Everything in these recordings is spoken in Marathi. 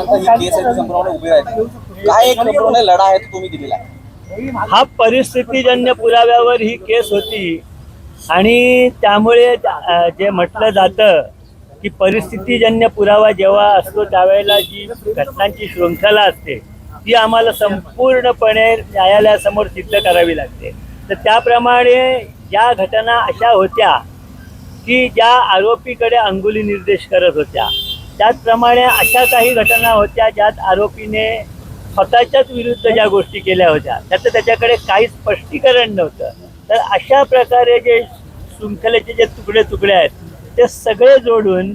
केस आहे संपूर्ण उभे आहेत, काय एक संपूर्ण लढा आहे तो तुम्ही दिलेला आहे? हा परिस्थितीजन्य पुराव्यावर ही केस होती आणि त्यामुळे जे म्हटलं जातं की परिस्थितीजन्य पुरावा जेव्हा असतो त्यावेळेला जी घटनांची शृंखला असते ती आम्हाला संपूर्णपणे न्यायालयासमोर सिद्ध करावी लागते. तर त्याप्रमाणे या घटना अशा होत्या की ज्या आरोपीकडे अंगुली निर्देश करत होत्या. त्याचप्रमाणे अशा काही घटना होत्या ज्यात आरोपीने स्वतःच्याच विरुद्ध ज्या गोष्टी केल्या होत्या त्याचं त्याच्याकडे काही स्पष्टीकरण नव्हतं. तर अशा प्रकारे जे शृंखलेचे जे तुकडे तुकडे आहेत ते सगळे जोडून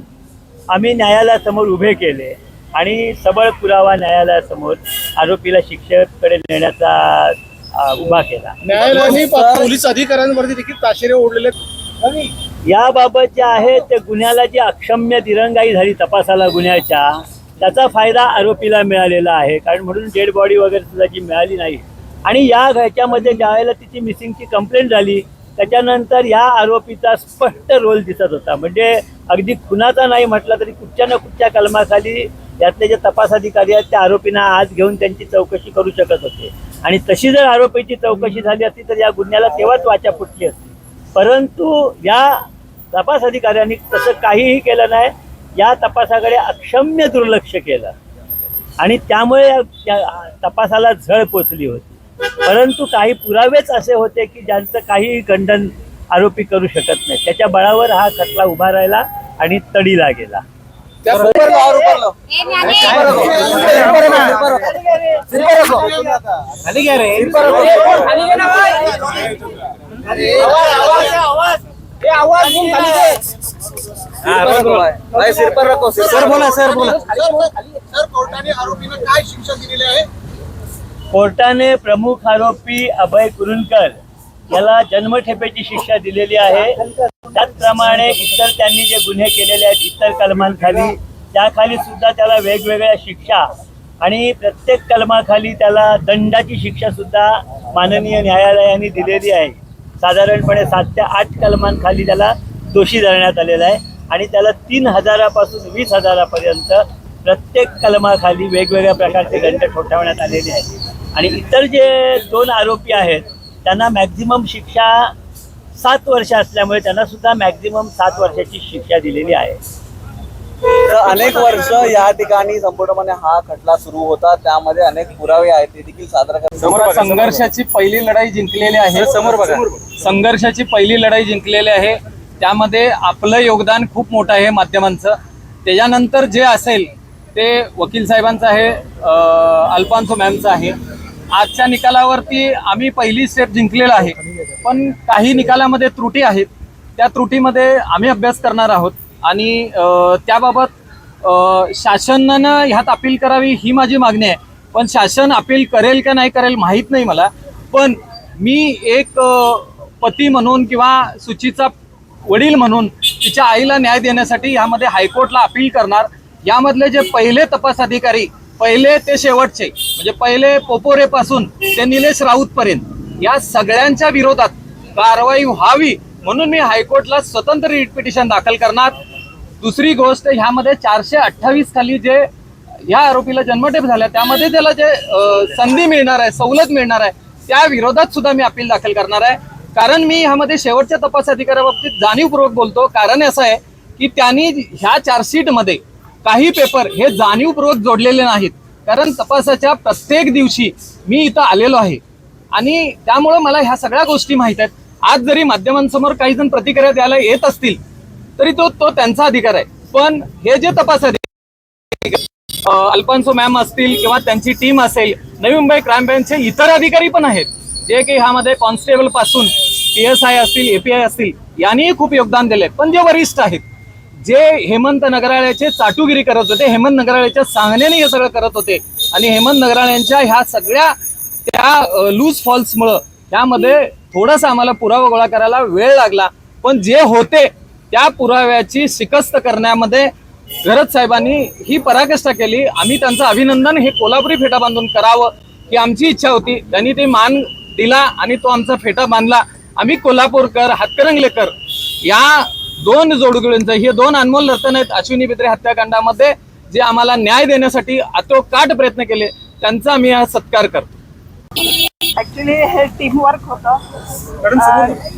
आम्ही न्यायालयासमोर उभे केले आणि सबळ पुरावा न्यायालयासमोर आरोपीला शिक्षेकडे नेण्याचा उभा केला. न्यायालयाने पोलीस अधिकाऱ्यांवरती देखील ताशेरे ओढलेले. याबाबत जे आहे ते गुन्ह्याला जी अक्षम्य दिरंगाई झाली तपासाला गुन्ह्याच्या त्याचा फायदा आरोपीला मिळालेला आहे. कारण म्हणून डेड बॉडी वगैरे सुद्धा जी मिळाली नाही आणि या ह्याच्यामध्ये ज्यावेळेला तिची मिसिंगची कंप्लेंट झाली त्याच्यानंतर या आरोपीचा स्पष्ट रोल दिसत होता. म्हणजे अगदी खुनाचा नाही म्हटलं तरी कुठच्या ना कुठच्या कलमाखाली यातले जे तपास अधिकारी आहेत त्या आरोपींना आज घेऊन त्यांची चौकशी करू शकत होते आणि तशी जर आरोपीची चौकशी झाली असती तर या गुन्ह्याला तेव्हाच वाचा फुटली असती. परंतु या तपास अधिकाऱ्यांनी तसं काहीही केलं नाही. या तपासाकडे अक्षम्य दुर्लक्ष केलं आणि त्यामुळे या तपासाला झळ पोचली होती. परंतु काही पुरावेच असे होते की ज्यांचं काहीही खंडन आरोपी करू शकत नाही. त्याच्या बळावर हा खटला उभा राहिला आणि तडीला गेला. सिर पर रखो सर, बोला सर, बोला सर. कोर्टाने आरोपींना काय शिक्षा दिलेली आहे? कोर्टाने प्रमुख आरोपी अभय कुरुंदकर याला जन्मठेपेची शिक्षा दिलेली आहे. त्याचप्रमाणे इतर त्यांनी जे गुन्हे केलेले आहेत इतर कलमांखाली त्याखाली सुद्धा त्याला वेगवेगळ्या शिक्षा आणि प्रत्येक कलमाखाली त्याला दंडाची शिक्षा सुद्धा माननीय न्यायालयाने दिलेली आहे. साधारणपणे 7 ते 8 कलमांखाली त्याला दोषी धरण्यात आलेला आहे आणि त्याला 3,000 पासून 20,000 प्रत्येक कलमाखाली वेगवेगळ्या प्रकारचे दंड ठोठावण्यात आलेले आहेत. आणि इतर जे 2 आरोपी आहेत त्यांना मॅक्झिमम शिक्षा 7 वर्ष असल्यामुळे त्यांना सुद्धा मॅक्झिमम 7 वर्षाची शिक्षा दिलेली आहे. अनेक वर्ष या ठिकाणी संपूर्णपणे हा खटला सुरू होता, त्यामध्ये अनेक पुरावे आहेत ते देखील सादर करतात. संघर्षाची पहिली लढाई जिंकलेली आहे. संघर्षाची पहिली लढाई जिंकलेली आहे. त्यामध्ये आपलं योगदान खूप मोठं आहे माध्यमांचं. त्याच्यानंतर जे असेल ते वकील साहेबांचं आहे, अल्फान्सो मॅमचं आहे. आजच्या निकालावरती आम्ही पहिली स्टेप जिंकलेला आहे, पण काही निकालामध्ये त्रुटी आहेत. त्या त्रुटीमध्ये आम्ही अभ्यास करणार आहोत आणि त्याबाबत शासनानं ह्यात अपील करावी ही माझी मागणी आहे. पण शासन अपील करेल का नाही करेल माहीत नाही मला. पण मी एक पती म्हणून किंवा सुचीचा वडील म्हणून तिच्या आईला न्याय देण्यासाठी यामध्ये हायकोर्टला अपील करणार. यामधले जे पहिले तपास अधिकारी पहिले ते शेवटचे म्हणजे पहिले पोपोरेपासून ते निलेश राऊतपर्यंत या सगळ्यांच्या विरोधात कारवाई व्हावी म्हणून मी हायकोर्टला स्वतंत्र रिट पिटिशन दाखल करणार. दुसरी गोष्ट ह्यामध्ये 428 खाली जे ह्या आरोपीला जन्मठेप झाल्या त्यामध्ये त्याला जे संधी मिळणार आहे, सवलत मिळणार आहे, त्या विरोधात सुद्धा मी अपील दाखल करणार आहे. कारण मी ह्यामध्ये शेवटच्या तपास अधिकाऱ्याबाबतीत जाणीवपूर्वक बोलतो. कारण असं आहे की त्यांनी ह्या चार्जशीटमध्ये काही पेपर हे जाणीवपूर्वक जोडलेले नाहीत. कारण तपासाच्या प्रत्येक दिवशी मी इथं आलेलो आहे आणि त्यामुळं मला ह्या सगळ्या गोष्टी माहीत आहेत. आज जरी माध्यमांसमोर काही जण प्रतिक्रिया द्यायला येत असतील तरी तो त्यांचा अधिकार आहे. पण हे जे तपास अधिकारी अल्फान्सो मॅम असतील किंवा त्यांची टीम असेल, नवी मुंबई क्राईम ब्रँचचे इतर अधिकारी पण आहेत जे की ह्यामध्ये कॉन्स्टेबल पासून PSI असतील, API असतील, यांनीही खूप योगदान दिले. पण जे वरिष्ठ आहेत, जे हेमंत नगराळ्याचे चाटुगिरी करत होते, हेमंत नगराळ्याच्या सांगण्याने हे सगळं करत होते आणि हेमंत नगराळ्यांच्या ह्या सगळ्या त्या लूज फॉल्समुळं त्यामध्ये थोडासा आम्हाला पुरावा गोळा करायला वेळ लागला. पण जे होते त्या पुराव्याची शिकस्त करण्यामध्ये घरत साहेबांनी ही पराकाष्ठा केली. आम्ही त्यांचं अभिनंदन हे कोल्हापुरी फेटा बांधून करावं ही आमची इच्छा होती. त्यांनी ते मान दिला आणि तो आमचा फेटा बांधला. आम्ही कोल्हापूरकर, हातकणंगलेकर या 2 जोडगुळींचं हे 2 अनमोल रत्न आहेत अश्विनी बिद्रे हत्याकांडामध्ये जे आम्हाला न्याय देण्यासाठी आटोकाट प्रयत्न केले त्यांचा आम्ही हा सत्कार करतो. ऍक्च्युली हे टीमवर्क होतं.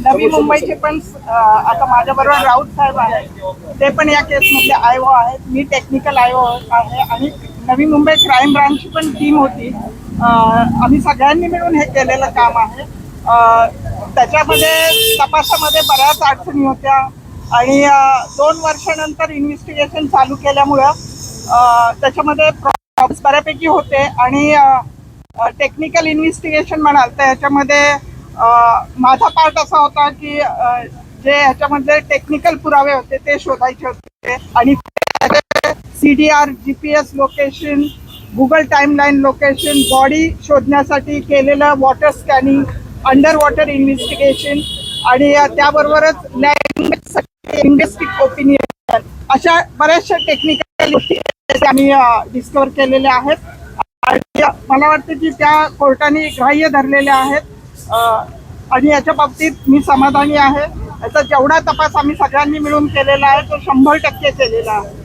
नवी मुंबईचे पण आता माझ्या बरोबर राऊत साहेब आहेत, ते पण या केसमधले आयओ आहेत, मी टेक्निकल आयओ आहे आणि नवी मुंबई क्राईम ब्रांचची पण टीम होती. आम्ही सगळ्यांनी मिळून हे केलेलं काम आहे. त्याच्यामध्ये तपासामध्ये बऱ्याच अडचणी होत्या आणि 2 वर्षानंतर इन्व्हेस्टिगेशन चालू केल्यामुळं त्याच्यामध्ये प्रॉब्लेम्स बऱ्यापैकी होते आणि टेक्निकल इन्व्हेस्टिगेशन म्हणाल तर ह्याच्यामध्ये माझा पार्ट असा होता की जे ह्याच्यामध्ये टेक्निकल पुरावे होते ते शोधायचे होते आणि CDR, GPS location, Google timeline location, body शोधण्यासाठी केलेलं water scanning, under water investigation आणि त्याबरोबरच लिंग्विस्टिक ओपिनियन अशा बऱ्याचशा टेक्निकल गोष्टी आम्ही डिस्कवर केलेल्या आहेत आणि मला वाटतं की त्या कोर्टाने ग्राह्य धरलेल्या आहेत आणि याच्या बाबतीत मी समाधानी आहे. याचा जेवढा तपास आम्ही सगळ्यांनी मिळून केलेला आहे तो 100% केलेला आहे.